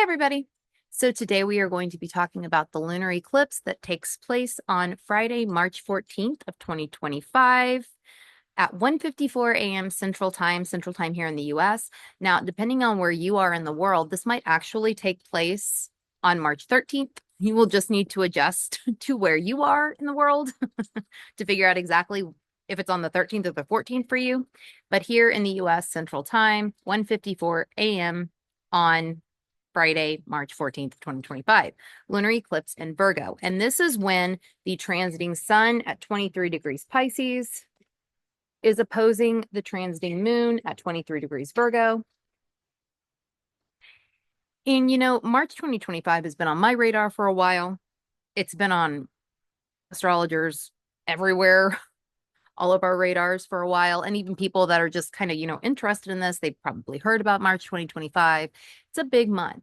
everybody. So today we are going to be talking about the lunar eclipse that takes place on Friday, March 14th of 2025 at 1:54 a.m. Central Time here in the US. Now, depending on where you are in the world, this might actually take place on March 13th. You will just need to adjust to where you are in the world to figure out exactly if it's on the 13th or the 14th for you. But here in the US Central Time, 1:54 a.m. on Friday, March 14th, 2025, lunar eclipse in Virgo. And this is when the transiting sun at 23 degrees Pisces is opposing the transiting moon at 23 degrees Virgo. And March 2025 has been on my radar for a while. It's been on astrologers everywhere, all of our radars for a while. And even people that are just kind of, interested in this, they've probably heard about March 2025. It's a big month.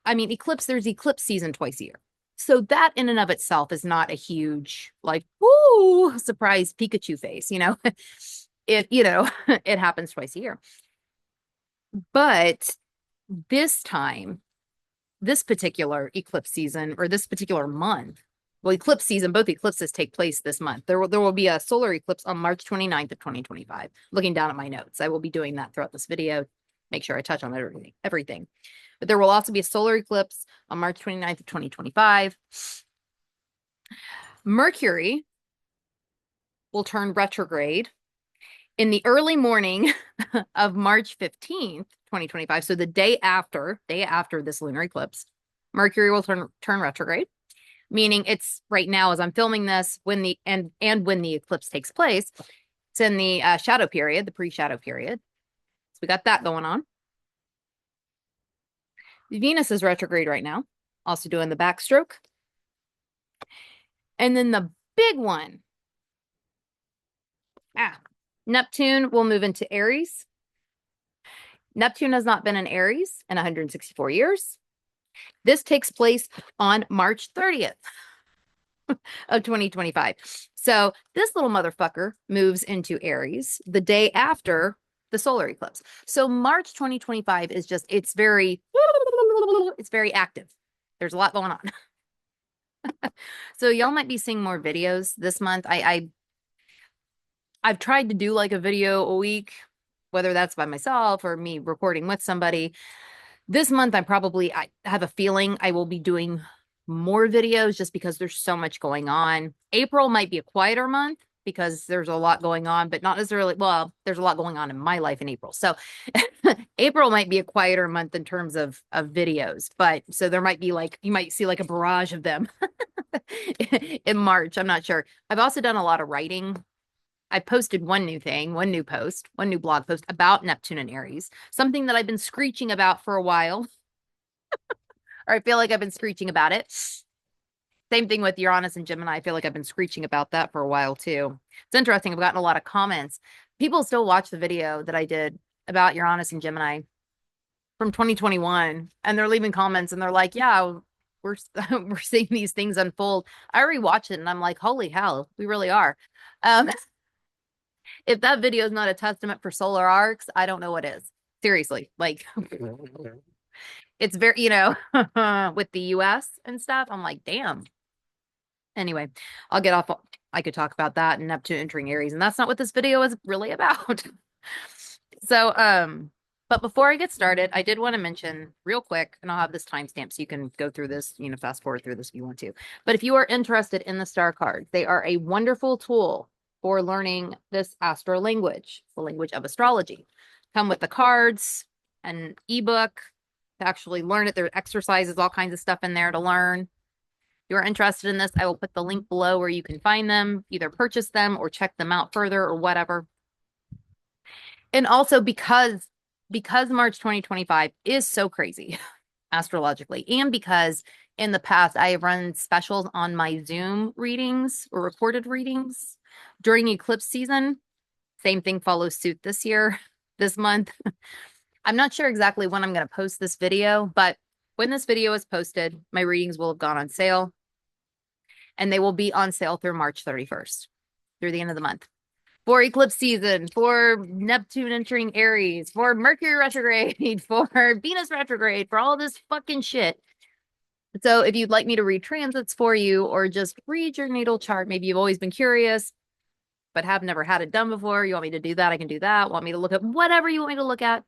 I mean, there's eclipse season twice a year. So that in and of itself is not a huge, like, woo, surprise Pikachu face, It, it happens twice a year. But this time, this particular eclipse season or this particular month, well, eclipse season, both eclipses take place this month. There will be a solar eclipse on March 29th of 2025. Looking down at my notes, I will be doing that throughout this video. Make sure I touch on everything. But there will also be a solar eclipse on March 29th of 2025. Mercury will turn retrograde in the early morning of March 15th, 2025. So the day after this lunar eclipse, Mercury will turn retrograde, meaning it's right now as I'm filming this when the eclipse takes place. It's in the shadow period, the pre-shadow period. So we got that going on. Venus is retrograde right now, also doing the backstroke. And then the big one, Neptune will move into Aries. Neptune has not been in Aries in 164 years. This takes place on March 30th of 2025. So this little motherfucker moves into Aries the day after the solar eclipse. So March 2025 is just, it's very active. There's a lot going on. So y'all might be seeing more videos this month. I've tried to do like a video a week, whether that's by myself or me recording with somebody. This month, I have a feeling I will be doing more videos just because there's so much going on. April might be a quieter month because there's a lot going on, but not necessarily, well, there's a lot going on in my life in April. So April might be a quieter month in terms of videos, but so there might be like, you might see like a barrage of them in March. I'm not sure. I've also done a lot of writing. I posted one new blog post about Neptune and Aries, something that I've been screeching about for a while, or I feel like I've been screeching about it. Same thing with Uranus and Gemini. I feel like I've been screeching about that for a while too. It's interesting. I've gotten a lot of comments. People still watch the video that I did about Uranus and Gemini from 2021, and they're leaving comments and they're like, yeah, we're seeing these things unfold. I rewatched it and I'm like, holy hell, we really are. If that video is not a testament for solar arcs, I don't know what is. Seriously, like it's very, with the US and stuff, I'm like, damn. Anyway, I'll get off. I could talk about that and Neptune entering Aries, and that's not what this video is really about. So, but before I get started, I did want to mention real quick, and I'll have this timestamp so you can go through this, fast forward through this if you want to. But if you are interested in the star cards, they are a wonderful tool for learning this astro language, the language of astrology. Come with the cards, an ebook to actually learn it. There are exercises, all kinds of stuff in there to learn. If you're interested in this, I will put the link below where you can find them, either purchase them or check them out further or whatever. And also because March 2025 is so crazy astrologically, and because in the past I have run specials on my Zoom readings or recorded readings during eclipse season. Same thing follows suit this month. I'm not sure exactly when I'm going to post this video, but when this video is posted, my readings will have gone on sale, and they will be on sale through March 31st, through the end of the month. for eclipse season, for Neptune entering Aries, for Mercury retrograde, for Venus retrograde, for all this fucking shit. So if you'd like me to read transits for you or just read your natal chart, maybe you've always been curious, but have never had it done before, you want me to do that, I can do that. Want me to look at whatever you want me to look at,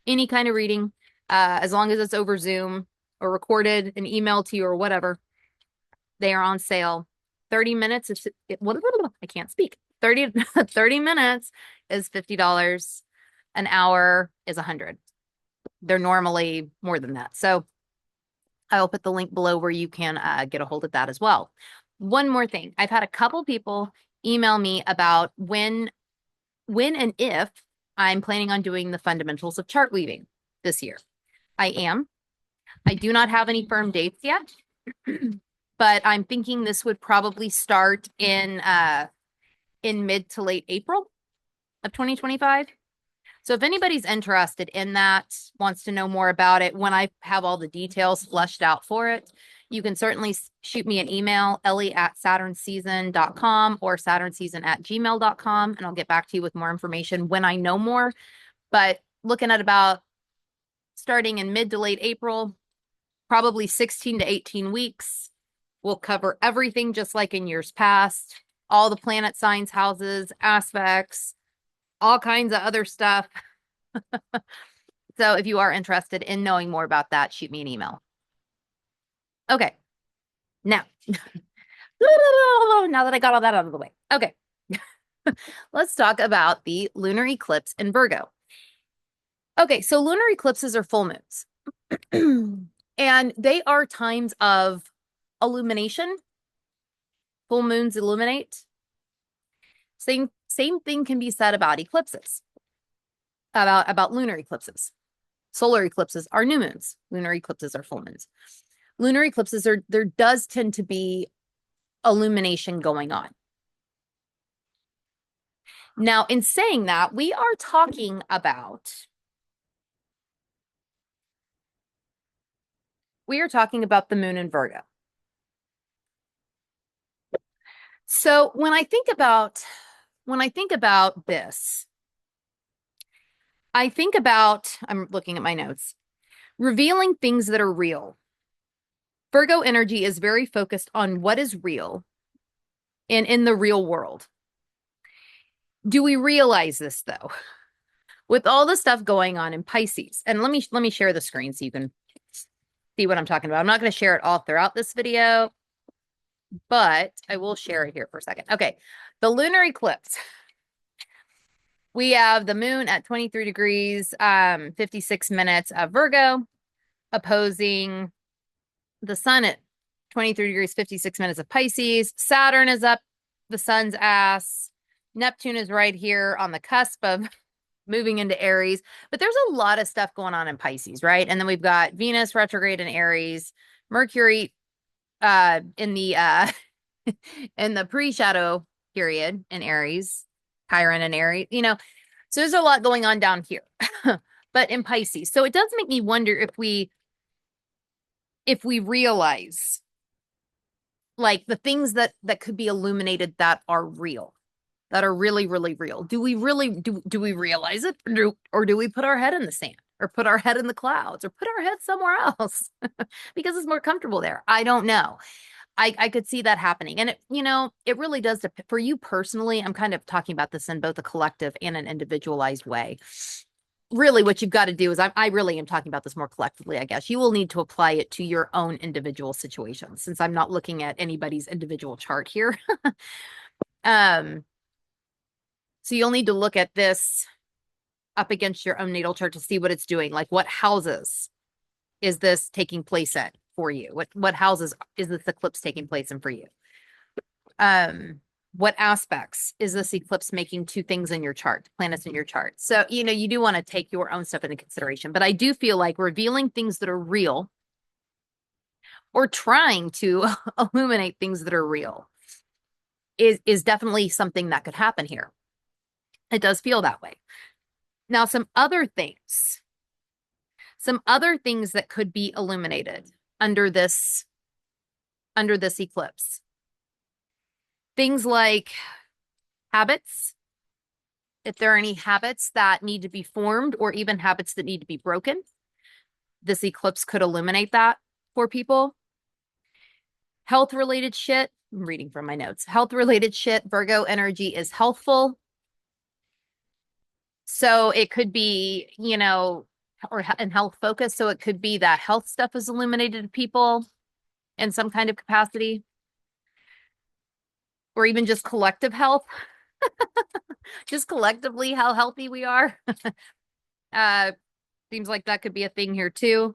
any kind of reading, as long as it's over Zoom or recorded and emailed to you or whatever. They are on sale. 30 minutes is I can't speak. 30 minutes is $50. An hour is $100. They're normally more than that. So I will put the link below where you can get a hold of that as well. One more thing. I've had a couple people email me about when and if I'm planning on doing the fundamentals of chart weaving this year. I am. I do not have any firm dates yet, but I'm thinking this would probably start in mid to late April of 2025. So if anybody's interested in that, wants to know more about it, when I have all the details fleshed out for it, you can certainly shoot me an email, ellie@saturnseason.com or saturnseason@gmail.com, and I'll get back to you with more information when I know more. But looking at about starting in mid to late April, probably 16 to 18 weeks. We'll cover everything just like in years past, all the planet signs, houses, aspects, all kinds of other stuff. So if you are interested in knowing more about that, shoot me an email. Okay. Now, now that I got all that out of the way. Okay. Let's talk about the lunar eclipse in Virgo. Okay, so lunar eclipses are full moons. And they are times of illumination. Full moons illuminate. Same thing can be said about eclipses, about lunar eclipses. Solar eclipses are new moons. Lunar eclipses are full moons. Lunar eclipses there does tend to be illumination going on. Now, in saying that, we are talking about the moon in Virgo. So when I think about this, I'm looking at my notes, revealing things that are real. Virgo energy is very focused on what is real and in the real world. Do we realize this though? With all the stuff going on in Pisces, and let me share the screen so you can see what I'm talking about. I'm not going to share it all throughout this video, but I will share it here for a second. Okay, the lunar eclipse. We have the moon at 23 degrees, 56 minutes of Virgo, opposing the sun at 23 degrees, 56 minutes of Pisces. Saturn is up the sun's ass. Neptune is right here on the cusp of moving into Aries. But there's a lot of stuff going on in Pisces, right? And then we've got Venus retrograde in Aries, Mercury in the in the pre-shadow period in Aries, Chiron and Aries, so there's a lot going on down here, but in Pisces. So it does make me wonder if we realize like the things that could be illuminated that are real, that are really, really real. Do we really, do we realize it, or do we put our head in the sand or put our head in the clouds or put our head somewhere else because it's more comfortable there? I don't know. I could see that happening. And it really does depend. For you personally, I'm kind of talking about this in both a collective and an individualized way. Really, what you've got to do is I really am talking about this more collectively, I guess. You will need to apply it to your own individual situation, since I'm not looking at anybody's individual chart here. So you'll need to look at this up against your own natal chart to see what it's doing. Like, what houses is this taking place in for you? What houses is this eclipse taking place in for you? What aspects is this eclipse making to things in your chart, planets in your chart? So, you do want to take your own stuff into consideration, but I do feel like revealing things that are real or trying to illuminate things that are real is definitely something that could happen here. It does feel that way. Now, some other things that could be illuminated under this eclipse. Things like habits, if there are any habits that need to be formed or even habits that need to be broken. This eclipse could illuminate that for people. Health related shit. I'm reading from my notes. Health related shit. Virgo energy is healthful. So it could be, or in health focus. So it could be that health stuff is illuminated to people in some kind of capacity, or even just collective health, just collectively how healthy we are. Seems like that could be a thing here too.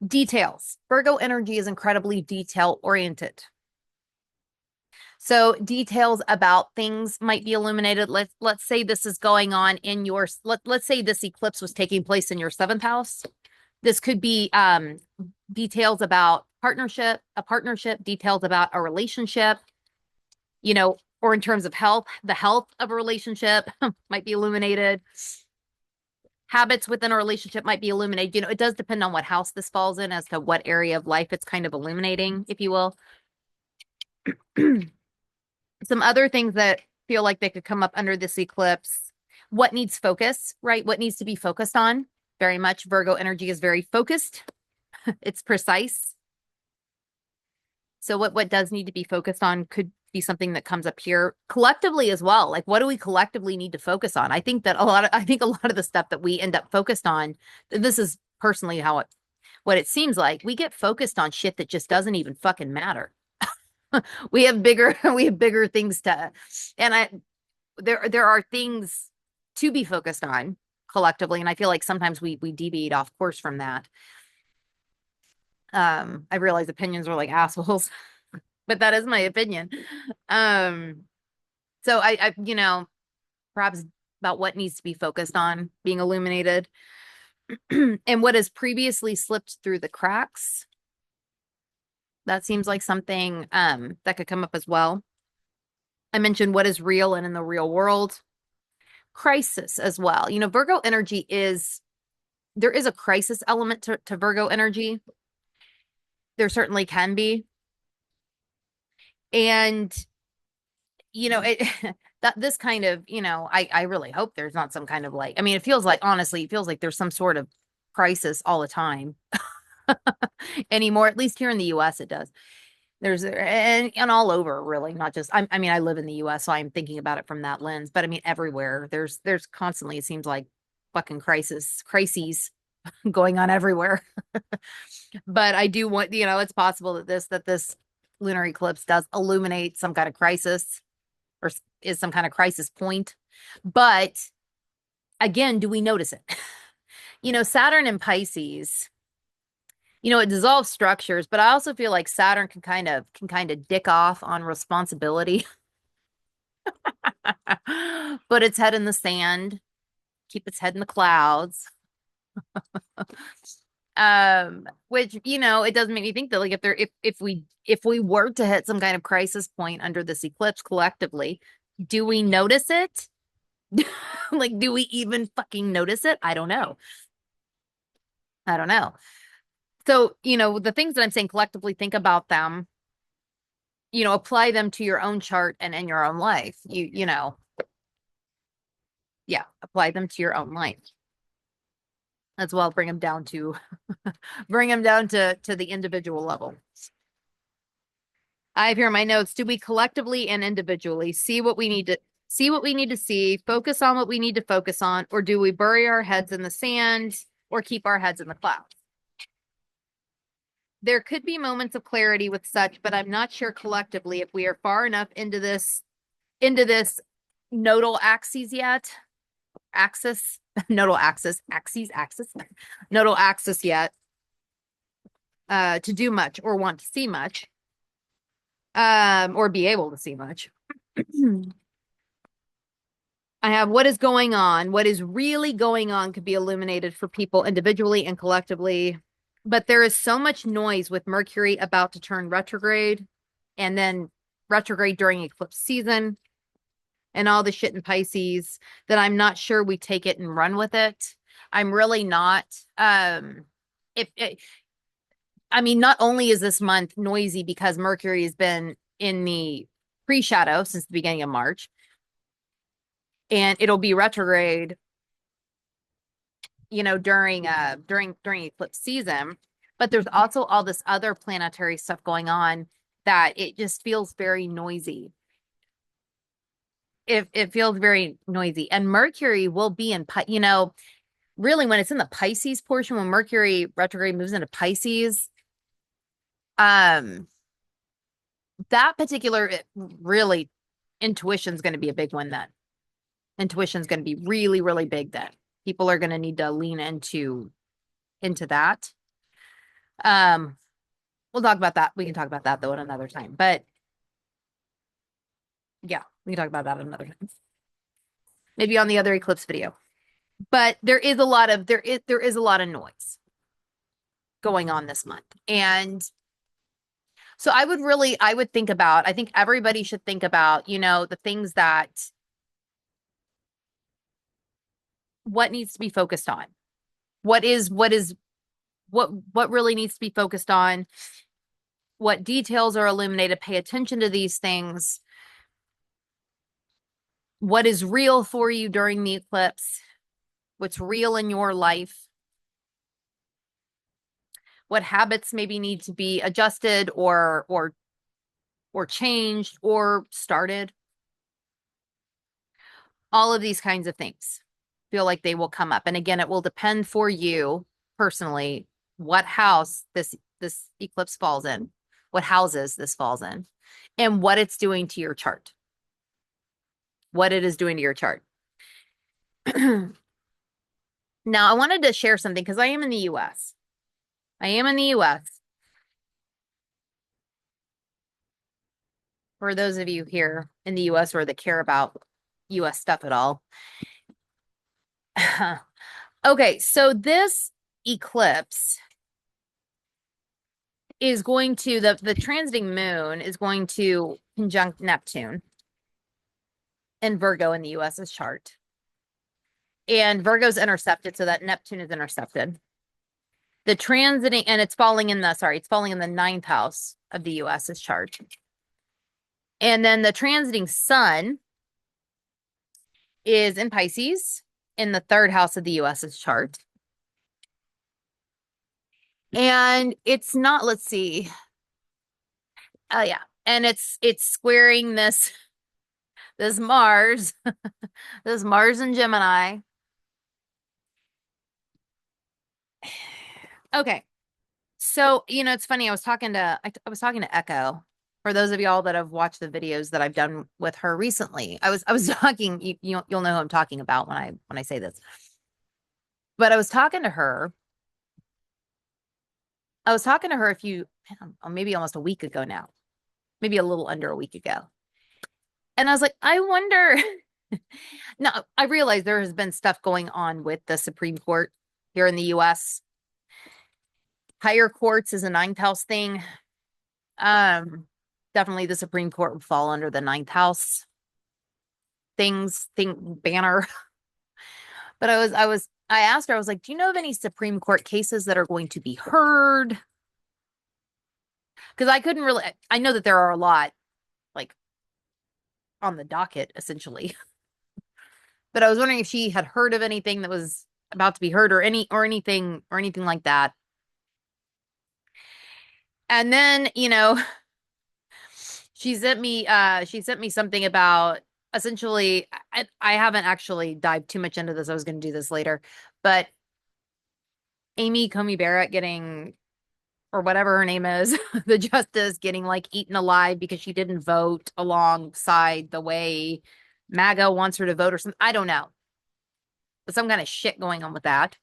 Details. Virgo energy is incredibly detail oriented. Details about things might be illuminated. Let's say this is going on in your let's say this eclipse was taking place in your 7th house. This could be details about a partnership, details about a relationship, or in terms of health, the health of a relationship might be illuminated. Habits within a relationship might be illuminated. It does depend on what house this falls in as to what area of life it's kind of illuminating, if you will. Some other things that feel like they could come up under this eclipse. What needs focus, right? What needs to be focused on? Very much Virgo energy is very focused. It's precise. So what does need to be focused on could be something that comes up here collectively as well. Like, what do we collectively need to focus on? I think a lot of the stuff that we end up focused on, this is personally what it seems like. We get focused on shit that just doesn't even fucking matter. we have bigger things and there are things to be focused on collectively. And I feel like sometimes we deviate off course from that. I realize opinions are like assholes, but that is my opinion. So I perhaps about what needs to be focused on being illuminated and what has previously slipped through the cracks. That seems like something that could come up as well. I mentioned what is real and in the real world. Crisis as well. Virgo energy there is a crisis element to Virgo energy. There certainly can be. And, that this kind of, I really hope there's not some kind of it feels like, honestly, there's some sort of crisis all the time anymore. At least here in the US, it does. There's and all over, really, not just I live in the US, so I'm thinking about it from that lens, but everywhere there's constantly, it seems like, fucking crises going on everywhere. But I do want, it's possible that this lunar eclipse does illuminate some kind of crisis or is some kind of crisis point. But again, do we notice it? Saturn in Pisces, it dissolves structures, but I also feel like Saturn can kind of dick off on responsibility. Put its head in the sand, keep its head in the clouds. Which, it does make me think that, like, if we were to hit some kind of crisis point under this eclipse collectively, do we notice it? Like, do we even fucking notice it? I don't know. So, the things that I'm saying collectively, think about them, apply them to your own chart and in your own life. Yeah, apply them to your own life as well. Bring them down to the individual level. I have here my notes. Do we collectively and individually see what we need to see, focus on what we need to focus on, or do we bury our heads in the sand or keep our heads in the clouds? There could be moments of clarity with such, but I'm not sure collectively if we are far enough into this nodal axis yet. Nodal axis yet, to do much or want to see much, or be able to see much. I have what is going on, what is really going on could be illuminated for people individually and collectively. But there is so much noise with Mercury about to turn retrograde and then retrograde during eclipse season and all the shit in Pisces that I'm not sure we take it and run with it. I'm really not. Not only is this month noisy because Mercury has been in the pre-shadow since the beginning of March, and it'll be retrograde, you know, during eclipse season. But there's also all this other planetary stuff going on that it just feels very noisy. It feels very noisy. And Mercury will be in, you know, really when it's in the Pisces portion, when Mercury retrograde moves into Pisces, um, that particular really intuition is going to be a big one then. Intuition is going to be really, really big then. People are going to need to lean into that. We'll talk about that. We can talk about that though at another time. But yeah, we can talk about that another time. Maybe on the other eclipse video. But there is a lot of there is a lot of noise going on this month. And so I would think about, I think everybody should think about, you know, the things that what needs to be focused on. What really needs to be focused on? What details are illuminated? Pay attention to these things. What is real for you during the eclipse? What's real in your life? What habits maybe need to be adjusted or changed or started? All of these kinds of things feel like they will come up. And again, it will depend for you personally what house this eclipse falls in, what houses this falls in, and what it's doing to your chart. What it is doing to your chart. Now, I wanted to share something because I am in the US. I am in the US. For those of you here in the US or that care about US stuff at all. Okay, so this eclipse is going to, the transiting moon is going to conjunct Neptune in Virgo in the US's chart. And Virgo's intercepted, so that Neptune is intercepted. The transiting, and it's falling in the ninth house of the US's chart. And then the transiting sun is in Pisces in the third house of the US's chart. And it's not, let's see. Oh yeah. And it's squaring this Mars, this Mars in Gemini. Okay. So, you know, it's funny. I was talking to Echo. For those of y'all that have watched the videos that I've done with her recently, I was talking, you'll know who I'm talking about when I say this. But I was talking to her. Maybe almost a week ago now, maybe a little under a week ago. And I was like, I wonder. Now, I realize there has been stuff going on with the Supreme Court here in the US. Higher courts is a ninth house thing. Definitely the Supreme Court would fall under the ninth house banner. But I asked her, I was like, do you know of any Supreme Court cases that are going to be heard? Because I know that there are a lot like on the docket essentially. But I was wondering if she had heard of anything that was about to be heard or anything like that. And then, you know, she sent me something about essentially, I haven't actually dived too much into this. I was going to do this later, but Amy Coney Barrett getting, or whatever her name is, the justice getting like eaten alive because she didn't vote alongside the way MAGA wants her to vote or something. I don't know. But some kind of shit going on with that.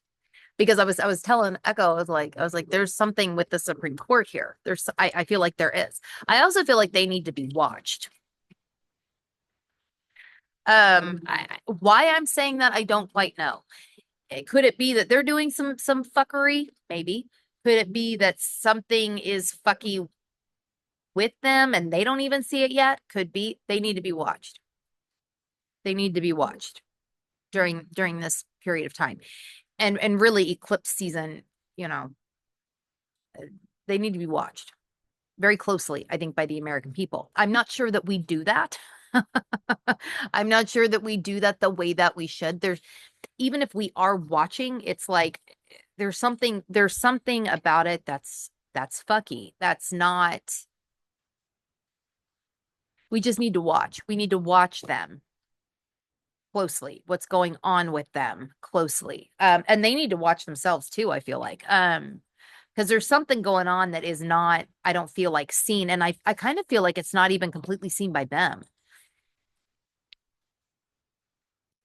Because I was telling Echo, I was like, there's something with the Supreme Court here. I feel like there is. I also feel like they need to be watched. Why I'm saying that, I don't quite know. Could it be that they're doing some fuckery? Maybe. Could it be that something is fucky with them and they don't even see it yet? Could be. They need to be watched. They need to be watched during this period of time. And really eclipse season, you know, they need to be watched very closely, I think, by the American people. I'm not sure that we do that. I'm not sure that we do that the way that we should. There's even if we are watching, it's like there's something about it that's fucky. That's not we just need to watch. We need to watch them closely. What's going on with them closely. And they need to watch themselves too, I feel like. Because there's something going on that is not, I don't feel like seen. And I kind of feel like it's not even completely seen by them.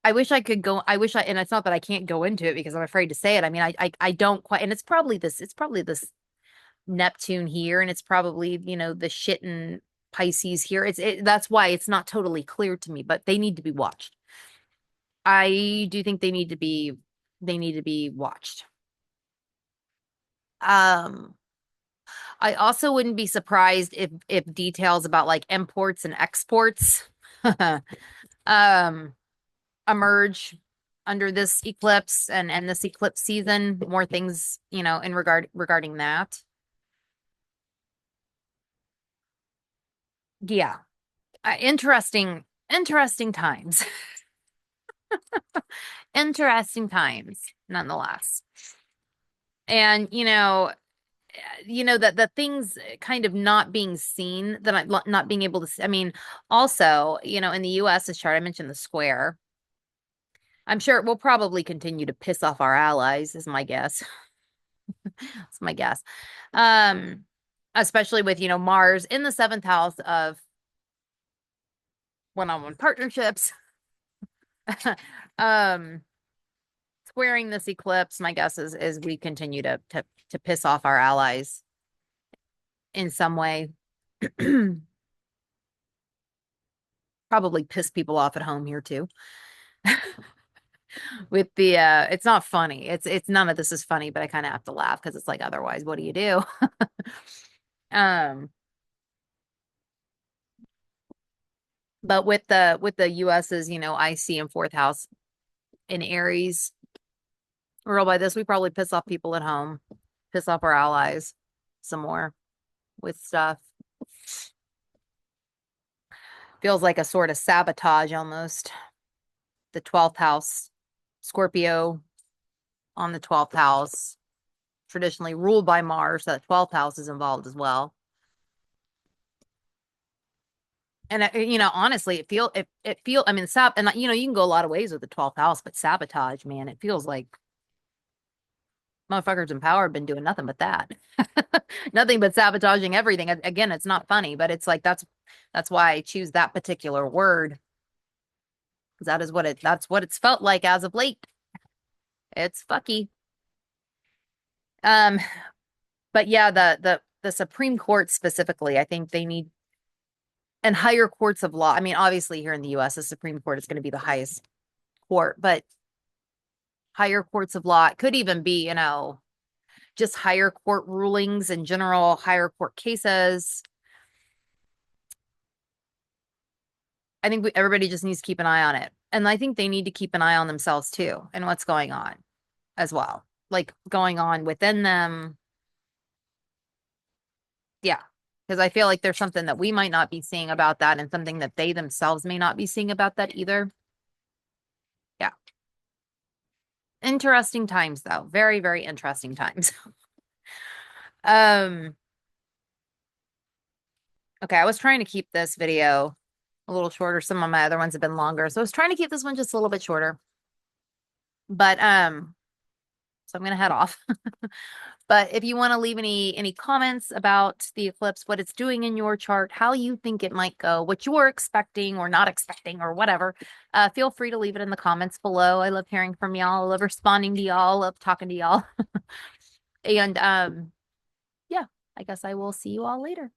I wish I could go. I wish I, and it's not that I can't go into it because I'm afraid to say it. I mean, I don't quite, and it's probably this Neptune here, and it's probably, the shit in Pisces here. That's why it's not totally clear to me, but they need to be watched. I do think they need to be watched. Um, I also wouldn't be surprised if details about like imports and exports um emerge under this eclipse and this eclipse season, more things, in regarding that. Yeah. Interesting times. Interesting times, nonetheless. And that the things kind of not being seen that I'm not being able to see. I mean, also, in the US's chart, I mentioned the square. I'm sure it will probably continue to piss off our allies, is my guess. That's my guess. Um, Especially with, Mars in the seventh house of one-on-one partnerships. um, Squaring this eclipse, my guess is we continue to piss off our allies in some way. Probably piss people off at home here too. With the it's not funny. It's none of this is funny, but I kind of have to laugh because it's like otherwise, what do you do? Um, but with the US's, IC and fourth house in Aries, ruled by this, we probably piss off people at home, piss off our allies some more with stuff. Feels like a sort of sabotage almost. The 12th house, Scorpio on the 12th house, traditionally ruled by Mars. So the 12th house is involved as well. And honestly, it feel. I mean, and you can go a lot of ways with the 12th house, but sabotage, man, it feels like motherfuckers in power have been doing nothing but that. Nothing but sabotaging everything. Again, it's not funny, but it's like that's why I choose that particular word. Because that's what it's felt like as of late. It's fucky. Um, but yeah, the Supreme Court specifically, I think they need and higher courts of law. I mean, obviously here in the US, the Supreme Court is going to be the highest court, but higher courts of law, it could even be, just higher court rulings in general, higher court cases. I think everybody just needs to keep an eye on it. And I think they need to keep an eye on themselves too and what's going on as well. Like going on within them. Yeah. Because I feel like there's something that we might not be seeing about that and something that they themselves may not be seeing about that either. Yeah. Interesting times though. Very, very interesting times. Um, okay, I was trying to keep this video a little shorter. Some of my other ones have been longer. So I was trying to keep this one just a little bit shorter. But so I'm gonna head off. But if you want to leave any comments about the eclipse, what it's doing in your chart, how you think it might go, what you're expecting or not expecting or whatever, feel free to leave it in the comments below. I love hearing from y'all. I love responding to y'all. I love talking to y'all. And yeah, I guess I will see you all later.